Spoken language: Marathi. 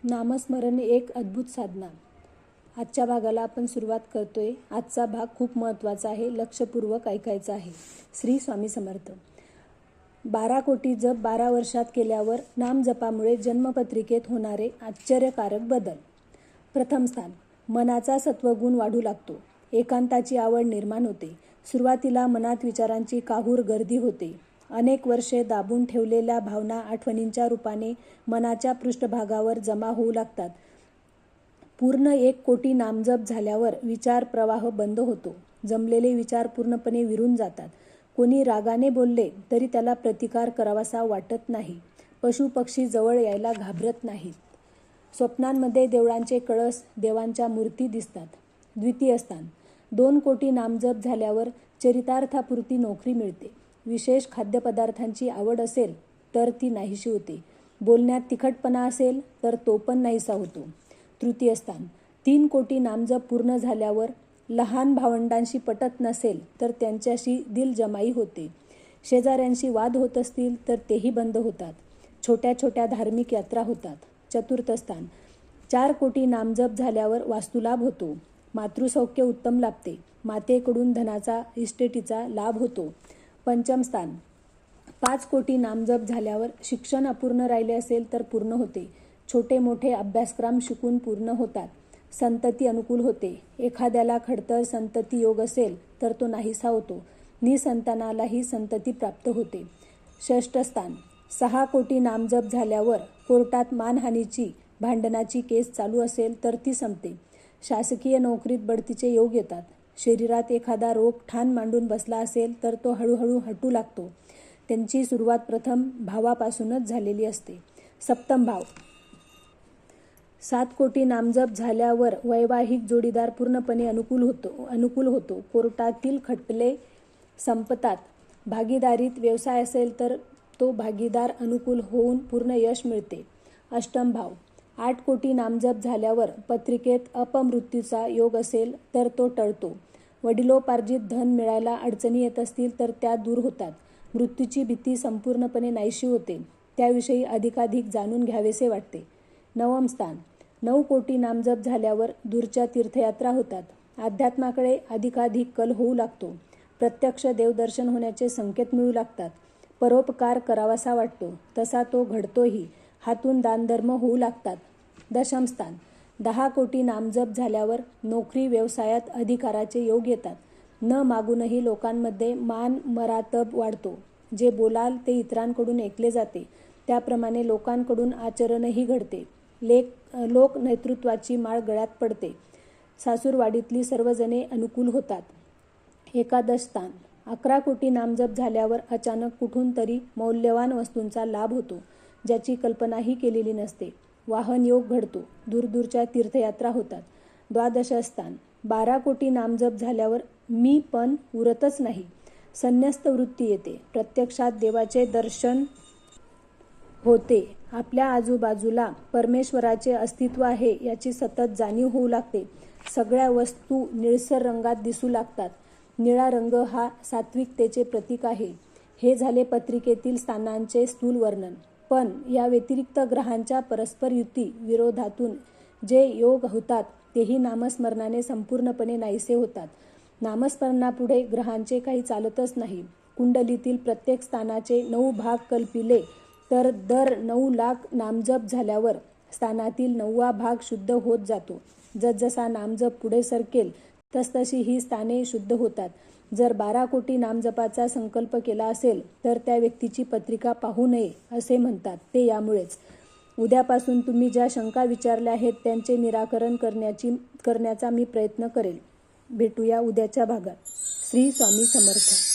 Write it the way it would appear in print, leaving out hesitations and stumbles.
नामस्मरण एक अद्भुत साधना. आजच्या भागाला आपण सुरुवात करतोय. आजचा भाग खूप महत्त्वाचा आहे, लक्षपूर्वक ऐकायचा आहे. श्री स्वामी समर्थ. 12 कोटी जप 12 वर्षात केल्यावर नामजपामुळे जन्मपत्रिकेत होणारे आश्चर्यकारक बदल. प्रथम स्थान, मनाचा सत्वगुण वाढू लागतो. एकांताची आवड निर्माण होते. सुरुवातीला मनात विचारांची काहूर गर्दी होते. अनेक वर्षे दाबून ठेवलेल्या भावना आठवणींच्या रूपाने मनाच्या पृष्ठभागावर जमा होऊ लागतात. पूर्ण 1 कोटी नामजप झाल्यावर विचार प्रवाह बंद होतो. जमलेले विचार पूर्णपणे विरून जातात. कोणी रागाने बोलले तरी त्याला प्रतिकार करावासा वाटत नाही. पशुपक्षी जवळ यायला घाबरत नाहीत. स्वप्नांमध्ये देवळांचे कळस, देवांच्या मूर्ती दिसतात. द्वितीय स्थान, 2 कोटी नामजप झाल्यावर चरितार्थापुरती नोकरी मिळते. विशेष खाद्यपदार्थांची आवड असेल तर ती नाहीशी होते. बोलण्यात तिखटपणा असेल तर तो पण नाहीसा होतो. तृतीय स्थान, 3 कोटी नामजप पूर्ण झाल्यावर लहान भावंडांशी पटत नसेल तर त्यांच्याशी दिलजमाई होते. शेजाऱ्यांशी वाद होत असतील तर तेही बंद होतात. छोट्या छोट्या धार्मिक यात्रा होतात. चतुर्थ स्थान, 4 कोटी नामजप झाल्यावर वास्तुलाभ होतो. मातृसौख्य उत्तम लाभते. मातेकडून धनाचा, इस्टेटीचा लाभ होतो. पंचम स्थान, 5 कोटी नामजप झाल्यावर शिक्षण अपूर्ण राहिले असेल तर पूर्ण होते. छोटे मोठे अभ्यासक्रम शिकून पूर्ण होतात. संतती अनुकूल होते. एखाद्याला खडतर संतती योग असेल तर तो नाहीसा होतो. निसंतानालाही संतती प्राप्त होते. षष्ठ स्थान, 6 कोटी नामजप झाल्यावर कोर्टात मानहानीची, भांडणाची केस चालू असेल तर ती संपते. शासकीय नोकरीत बढतीचे योग येतात. शरीरात एखादा रोग ठाण मांडून बसला असेल तर तो हळूहळू हटू लागतो. त्यांची सुरुवात प्रथम भावापासूनच झालेली असते. सप्तम भाव, 7 कोटी नामजप झाल्यावर वैवाहिक जोडीदार पूर्णपणे अनुकूल होतो. कोर्टातील खटले संपतात. भागीदारीत व्यवसाय असेल तर तो भागीदार अनुकूल होऊन पूर्ण यश मिळते. अष्टम भाव, 8 कोटी नामजप झाल्यावर पत्रिकेत अपमृत्यूचा योग असेल तर तो टळतो. वडिलोपार्जित धन मिळायला अडचणी येत असतील तर त्या दूर होतात. मृत्यूची भीती संपूर्णपणे नाहीशी होते. त्याविषयी अधिकाधिक जाणून घ्यावेसे वाटते. नवम स्थान, 9 कोटी नामजप झाल्यावर दूरच्या तीर्थयात्रा होतात. अध्यात्माकडे अधिकाधिक कल होऊ लागतो. प्रत्यक्ष देवदर्शन होण्याचे संकेत मिळू लागतात. परोपकार करावासा वाटतो तसा तो घडतोही. हातून दानधर्म होऊ लागतात. दशम स्थान, 10 कोटी नामजप झाल्यावर नोकरी व्यवसायात अधिकाराचे योग येतात. न मागूनही लोकांमध्ये मान मरातब वाढतो. जे बोलाल ते इतरांकडून ऐकले जाते. त्याप्रमाणे लोकांकडून आचरणही घडते. लोक नेतृत्वाची माळ गळ्यात पडते. सासूरवाडीतली सर्वजणे अनुकूल होतात. एकादश स्थान, 11 कोटी नामजप झाल्यावर अचानक कुठून तरी मौल्यवान वस्तूंचा लाभ होतो, ज्याची कल्पनाही केलेली नसते. वाहन योग घडतो. दूरदूरच्या तीर्थयात्रा होतात. द्वादश स्थान, 12 कोटी नामजप झाल्यावर मी पण उरतच नाही. संन्यस्त वृत्ती येते. प्रत्यक्षात देवाचे दर्शन होते. आपल्या आजूबाजूला परमेश्वराचे अस्तित्व आहे याची सतत जाणीव होऊ लागते. सगळ्या वस्तू निळसर रंगात दिसू लागतात. निळा रंग हा सात्विकतेचे प्रतीक आहे. हे झाले पत्रिकेतील स्थानांचे स्थूल वर्णन. पण या व्यतिरिक्त ग्रहांच्या परस्पर युती विरोधातून जे योग होतात तेही नामस्मरणाने संपूर्णपणे नाहीसे होतात. नामस्मरणापुढे ग्रहांचे काही चालतच नाही. कुंडलीतील प्रत्येक स्थानाचे 9 भाग कल्पिले तर दर 9 लाख नामजप झाल्यावर स्थानातील 9वा भाग शुद्ध होत जातो. जसजसा नामजप पुढे सरकेल तसतशी ही स्थाने शुद्ध होतात. जर 12 कोटी नामजपाचा संकल्प केला असेल तर त्या व्यक्तीची पत्रिका पाहू नये असे म्हणतात ते यामुळेच. उद्यापासून तुम्ही ज्या शंका विचारल्या आहेत त्यांचे निराकरण करण्याचा मी प्रयत्न करेल. भेटूया उद्याच्या भागात. श्री स्वामी समर्थ.